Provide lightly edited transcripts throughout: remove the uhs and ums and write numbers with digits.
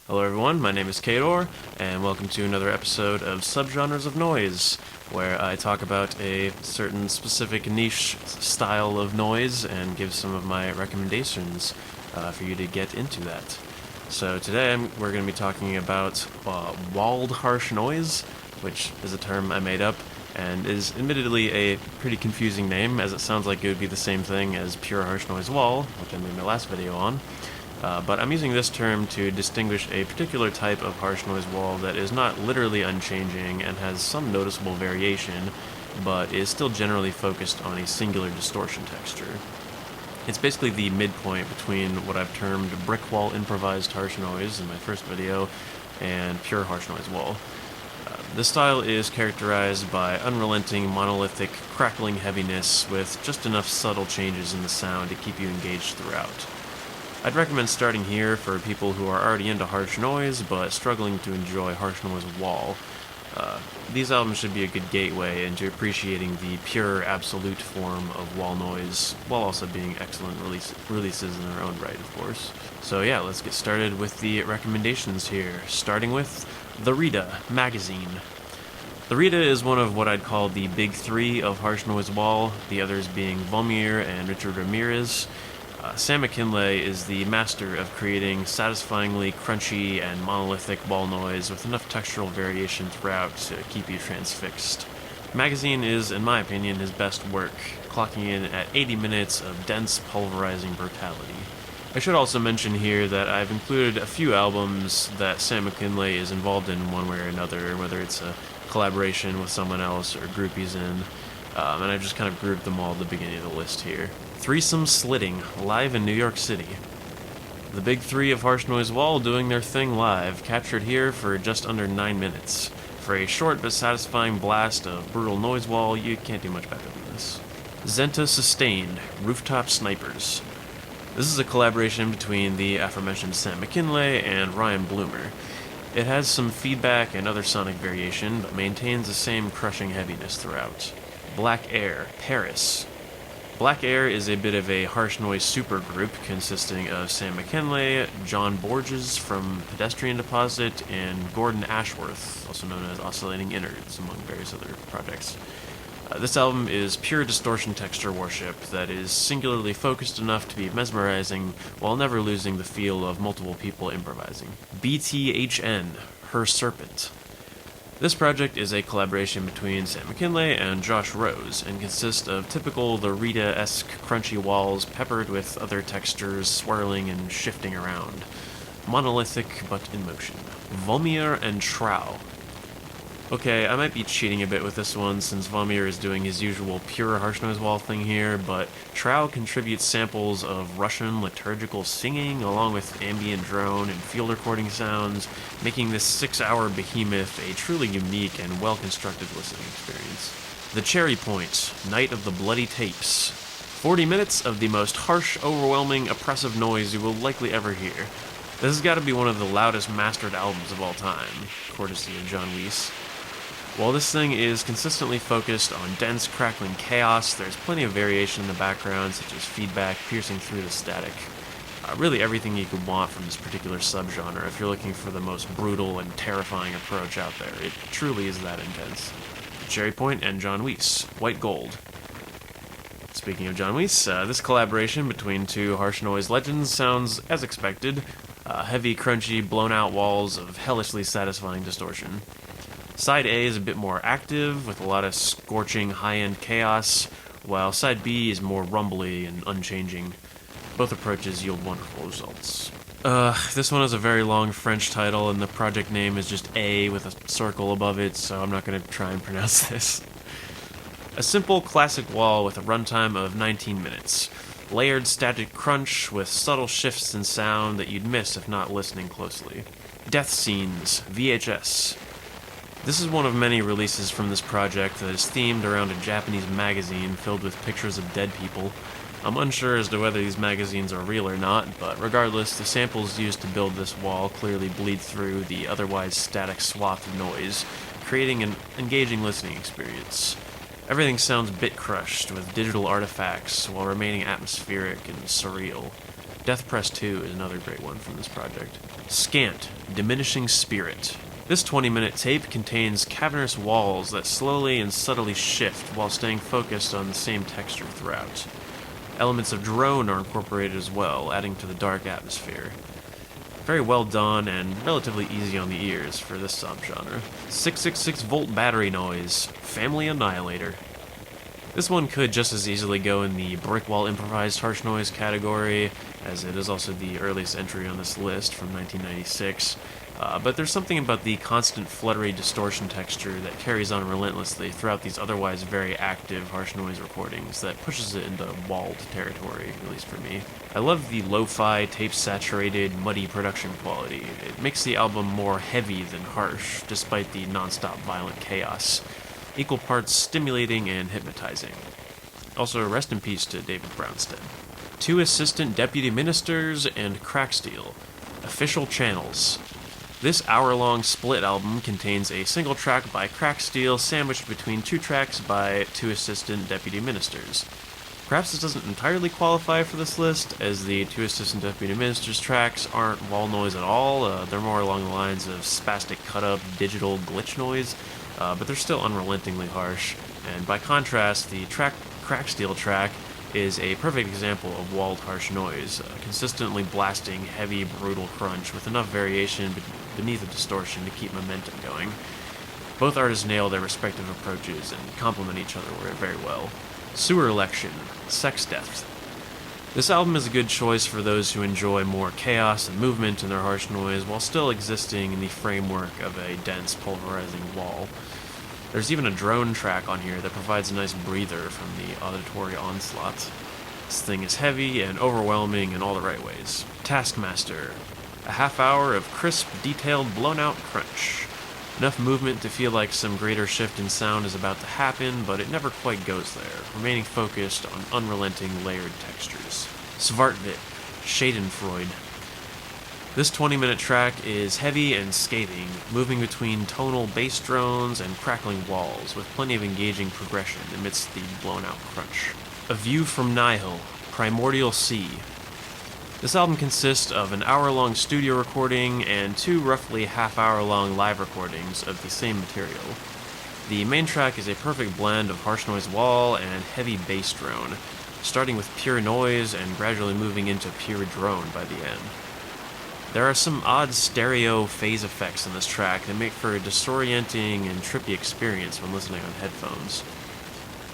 Hello everyone, my name is Kador, and welcome to another episode of Subgenres of Noise, where I talk about a certain specific niche style of noise and give some of my recommendations for you to get into that. So today we're going to be talking about walled harsh noise, which is a term I made up, and is admittedly a pretty confusing name, as it sounds like it would be the same thing as pure harsh noise wall, which I made my last video on. But I'm using this term to distinguish a particular type of harsh noise wall that is not literally unchanging and has some noticeable variation, but is still generally focused on a singular distortion texture. It's basically the midpoint between what I've termed brickwall improvised harsh noise in my first video and pure harsh noise wall. This style is characterized by unrelenting, monolithic, crackling heaviness with just enough subtle changes in the sound to keep you engaged throughout. I'd recommend starting here for people who are already into harsh noise but struggling to enjoy harsh noise wall. These albums should be a good gateway into appreciating the pure, absolute form of wall noise, while also being excellent releases in their own right, of course. So yeah, let's get started with the recommendations here, starting with The Rita magazine. The Rita is one of what I'd call the big three of harsh noise wall, the others being Volmir and Richard Ramirez. Sam McKinlay is the master of creating satisfyingly crunchy and monolithic wall noise with enough textural variation throughout to keep you transfixed. Magazine is, in my opinion, his best work, clocking in at 80 minutes of dense, pulverizing brutality. I should also mention here that I've included a few albums that Sam McKinlay is involved in one way or another, whether it's a collaboration with someone else or group he's in, and I've just kind of grouped them all at the beginning of the list here. Threesome Slitting, live in New York City. The big three of harsh noise wall doing their thing live, captured here for just under 9 minutes. For a short but satisfying blast of brutal noise wall, you can't do much better than this. Zenta Sustained, Rooftop Snipers. This is a collaboration between the aforementioned Sam McKinlay and Ryan Bloomer. It has some feedback and other sonic variation, but maintains the same crushing heaviness throughout. Black Air, Paris. Black Air is a bit of a harsh noise supergroup consisting of Sam McKinlay, John Borges from Pedestrian Deposit, and Gordon Ashworth, also known as Oscillating Innards, among various other projects. This album is pure distortion texture worship that is singularly focused enough to be mesmerizing while never losing the feel of multiple people improvising. BTHN, Her Serpent. This project is a collaboration between Sam McKinlay and Josh Rose, and consists of typical The Rita-esque crunchy walls peppered with other textures swirling and shifting around. Monolithic, but in motion. Volmir and Trow. Okay, I might be cheating a bit with this one since Volmir is doing his usual pure harsh noise wall thing here, but Trow contributes samples of Russian liturgical singing along with ambient drone and field recording sounds, making this 6-hour behemoth a truly unique and well-constructed listening experience. The Cherry Point, Night of the Bloody Tapes. 40 minutes of the most harsh, overwhelming, oppressive noise you will likely ever hear. This has got to be one of the loudest mastered albums of all time, courtesy of John Weiss. While this thing is consistently focused on dense, crackling chaos, there's plenty of variation in the background, such as feedback piercing through the static. Really everything you could want from this particular subgenre if you're looking for the most brutal and terrifying approach out there. It truly is that intense. Cherry Point and John Weiss, White Gold. Speaking of John Weiss, this collaboration between two harsh noise legends sounds as expected. Heavy, crunchy, blown-out walls of hellishly satisfying distortion. Side A is a bit more active, with a lot of scorching high-end chaos, while Side B is more rumbly and unchanging. Both approaches yield wonderful results. This one has a very long French title, and the project name is just A with a circle above it, so I'm not going to try and pronounce this. A simple, classic wall with a runtime of 19 minutes. Layered static crunch with subtle shifts in sound that you'd miss if not listening closely. Death Scenes, VHS. This is one of many releases from this project that is themed around a Japanese magazine filled with pictures of dead people. I'm unsure as to whether these magazines are real or not, but regardless, the samples used to build this wall clearly bleed through the otherwise static swath of noise, creating an engaging listening experience. Everything sounds bit crushed with digital artifacts while remaining atmospheric and surreal. Death Press 2 is another great one from this project. Scant, Diminishing Spirit. This 20-minute tape contains cavernous walls that slowly and subtly shift while staying focused on the same texture throughout. Elements of drone are incorporated as well, adding to the dark atmosphere. Very well done and relatively easy on the ears for this subgenre. 666-volt battery noise, Family Annihilator. This one could just as easily go in the brickwall improvised harsh noise category, as it is also the earliest entry on this list from 1996. But there's something about the constant fluttery distortion texture that carries on relentlessly throughout these otherwise very active harsh noise recordings that pushes it into walled territory, at least for me. I love the lo-fi, tape-saturated, muddy production quality. It makes the album more heavy than harsh, despite the non-stop violent chaos. Equal parts stimulating and hypnotizing. Also, rest in peace to David Brownstead. 2 assistant deputy ministers and Cracksteel. Official channels. This hour-long split album contains a single track by Cracksteel sandwiched between 2 tracks by 2 assistant deputy ministers. Perhaps this doesn't entirely qualify for this list, as the 2 assistant deputy ministers tracks aren't wall noise at all. They're more along the lines of spastic cut-up digital glitch noise, but they're still unrelentingly harsh. And by contrast, the Cracksteel track is a perfect example of walled harsh noise, consistently blasting heavy, brutal crunch with enough variation beneath the distortion to keep momentum going. Both artists nail their respective approaches and complement each other very well. Sewer Election, Sex Death. This album is a good choice for those who enjoy more chaos and movement in their harsh noise while still existing in the framework of a dense, pulverizing wall. There's even a drone track on here that provides a nice breather from the auditory onslaught. This thing is heavy and overwhelming in all the right ways. Taskmaster. A half hour of crisp, detailed, blown-out crunch. Enough movement to feel like some greater shift in sound is about to happen, but it never quite goes there, remaining focused on unrelenting layered textures. Svartvit. Schadenfreude. This 20-minute track is heavy and scathing, moving between tonal bass drones and crackling walls, with plenty of engaging progression amidst the blown-out crunch. A View from Nihil, Primordial Sea. This album consists of an hour-long studio recording and 2 roughly half-hour-long live recordings of the same material. The main track is a perfect blend of harsh noise wall and heavy bass drone, starting with pure noise and gradually moving into pure drone by the end. There are some odd stereo phase effects in this track that make for a disorienting and trippy experience when listening on headphones.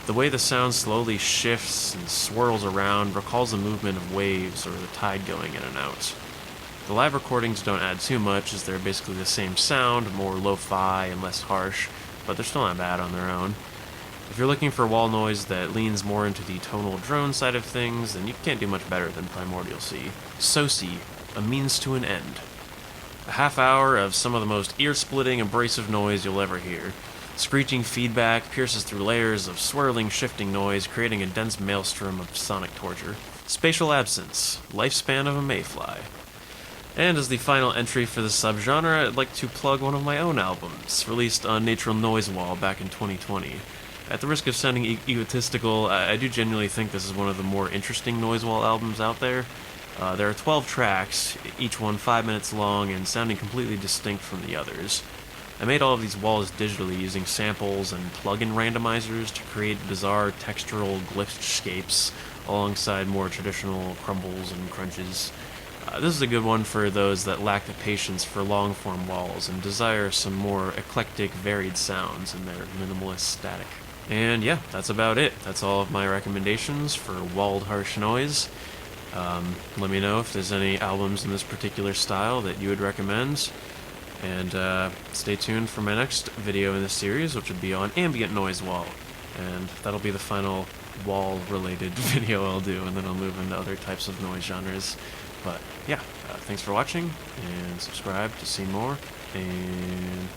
The way the sound slowly shifts and swirls around recalls the movement of waves or the tide going in and out. The live recordings don't add too much, as they're basically the same sound, more lo-fi and less harsh, but they're still not bad on their own. If you're looking for wall noise that leans more into the tonal drone side of things, then you can't do much better than Primordial Sea. Soci, A Means to an End. A half hour of some of the most ear-splitting, abrasive noise you'll ever hear. Screeching feedback pierces through layers of swirling, shifting noise, creating a dense maelstrom of sonic torture. Spatial Absence, Lifespan of a Mayfly. And as the final entry for this subgenre, I'd like to plug one of my own albums, released on Natural Noise Wall back in 2020. At the risk of sounding egotistical, I do genuinely think this is one of the more interesting noise wall albums out there. There are 12 tracks, each one 5 minutes long and sounding completely distinct from the others. I made all of these walls digitally using samples and plug-in randomizers to create bizarre textural glyphscapes alongside more traditional crumbles and crunches. This is a good one for those that lack the patience for long-form walls and desire some more eclectic, varied sounds in their minimalist static. And yeah, that's about it. That's all of my recommendations for walled harsh noise. Let me know if there's any albums in this particular style that you would recommend. And stay tuned for my next video in this series, which will be on ambient noise wall. And that'll be the final wall-related video I'll do, and then I'll move into other types of noise genres. But yeah, thanks for watching, and subscribe to see more, and